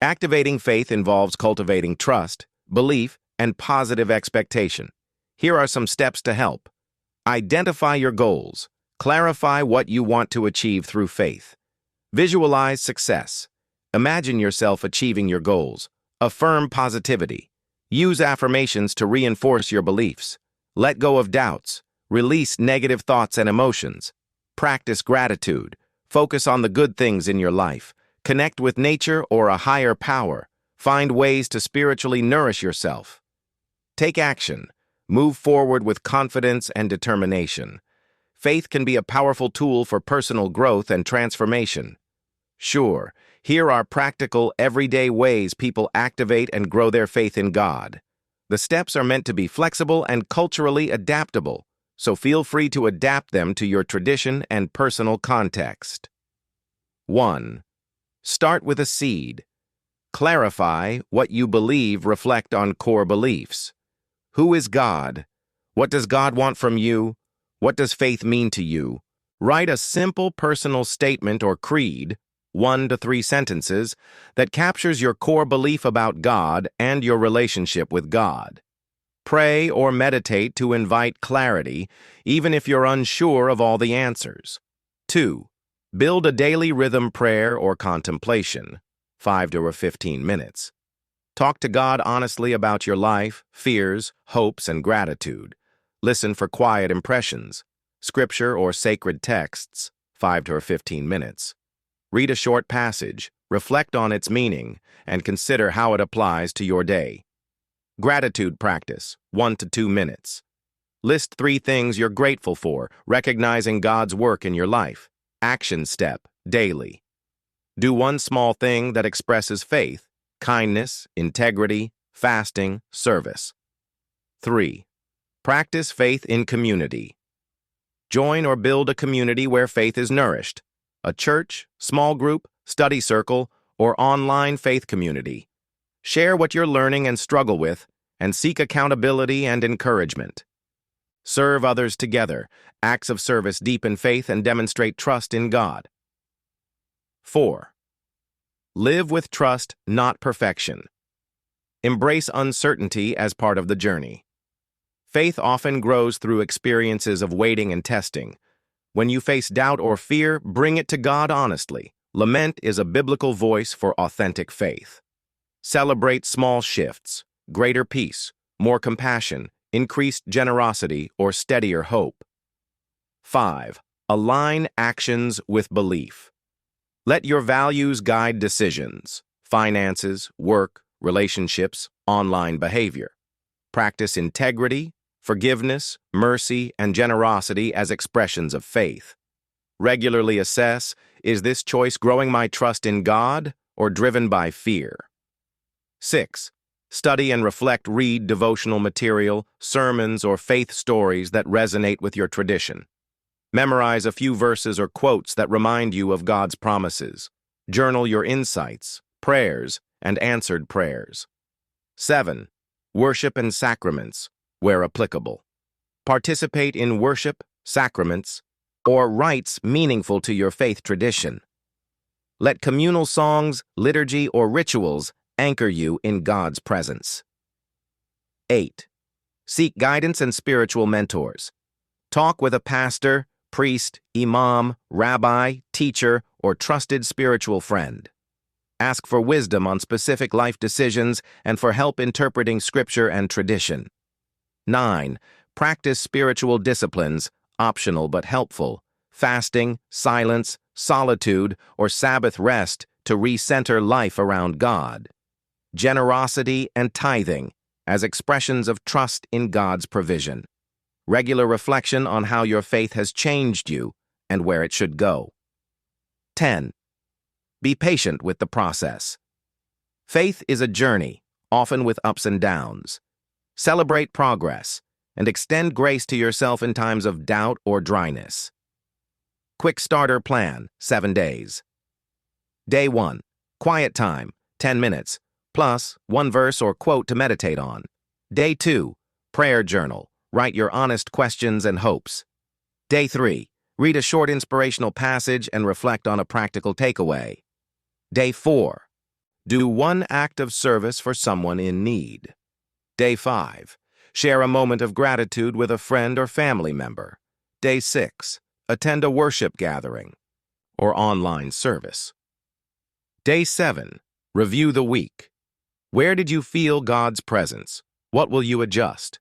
Activating faith involves cultivating trust, belief, and positive expectation. Here are some steps to help. Identify your goals. Clarify what you want to achieve through faith. Visualize success. Imagine yourself achieving your goals. Affirm positivity. Use affirmations to reinforce your beliefs. Let go of doubts. Release negative thoughts and emotions. Practice gratitude. Focus on the good things in your life. Connect with nature or a higher power. Find ways to spiritually nourish yourself. Take action. Move forward with confidence and determination. Faith can be a powerful tool for personal growth and transformation. Sure, here are practical, everyday ways people activate and grow their faith in God. The steps are meant to be flexible and culturally adaptable, so feel free to adapt them to your tradition and personal context. 1. Start with a seed. Clarify what you believe. Reflect on core beliefs. Who is God? What does God want from you? What does faith mean to you? Write a simple personal statement or creed, 1 to 3 sentences, that captures your core belief about God and your relationship with God. Pray or meditate to invite clarity, even if you're unsure of all the answers. 2. Build a daily rhythm prayer or contemplation, 5 to 15 minutes. Talk to God honestly about your life, fears, hopes, and gratitude. Listen for quiet impressions, scripture or sacred texts, 5 to 15 minutes. Read a short passage, reflect on its meaning, and consider how it applies to your day. Gratitude practice, 1 to 2 minutes. List 3 things you're grateful for, recognizing God's work in your life. Action step, daily. Do one small thing that expresses faith, kindness, integrity, fasting, service. 3. Practice faith in community. Join or build a community where faith is nourished. A church, small group, study circle, or online faith community. Share what you're learning and struggle with, and seek accountability and encouragement. Serve others together. Acts of service deepen faith and demonstrate trust in God. 4. Live with trust, not perfection. Embrace uncertainty as part of the journey. Faith often grows through experiences of waiting and testing. When you face doubt or fear, bring it to God honestly. Lament is a biblical voice for authentic faith. Celebrate small shifts, greater peace, more compassion, increased generosity, or steadier hope. 5. Align actions with belief. Let your values guide decisions, finances, work, relationships, online behavior. Practice integrity, forgiveness, mercy, and generosity as expressions of faith. Regularly assess, is this choice growing my trust in God or driven by fear? 6. Study and reflect. Read devotional material, sermons, or faith stories that resonate with your tradition. Memorize a few verses or quotes that remind you of God's promises. Journal your insights, prayers, and answered prayers. 7. Worship and sacraments, where applicable. Participate in worship, sacraments, or rites meaningful to your faith tradition. Let communal songs, liturgy, or rituals anchor you in God's presence. 8. Seek guidance and spiritual mentors. Talk with a pastor, priest, imam, rabbi, teacher, or trusted spiritual friend. Ask for wisdom on specific life decisions and for help interpreting scripture and tradition. 9. Practice spiritual disciplines, optional but helpful. Fasting, silence, solitude, or Sabbath rest to recenter life around God. Generosity and tithing as expressions of trust in God's provision. Regular reflection on how your faith has changed you and where it should go. 10. Be patient with the process. Faith is a journey, often with ups and downs. Celebrate progress and extend grace to yourself in times of doubt or dryness. Quick starter plan, 7 days. Day 1. Quiet time, 10 minutes, plus 1 verse or quote to meditate on. Day 2. Prayer journal. Write your honest questions and hopes. Day 3. Read a short inspirational passage and reflect on a practical takeaway. Day 4. Do one act of service for someone in need. Day 5. Share a moment of gratitude with a friend or family member. Day 6. Attend a worship gathering or online service. Day 7. Review the week. Where did you feel God's presence? What will you adjust?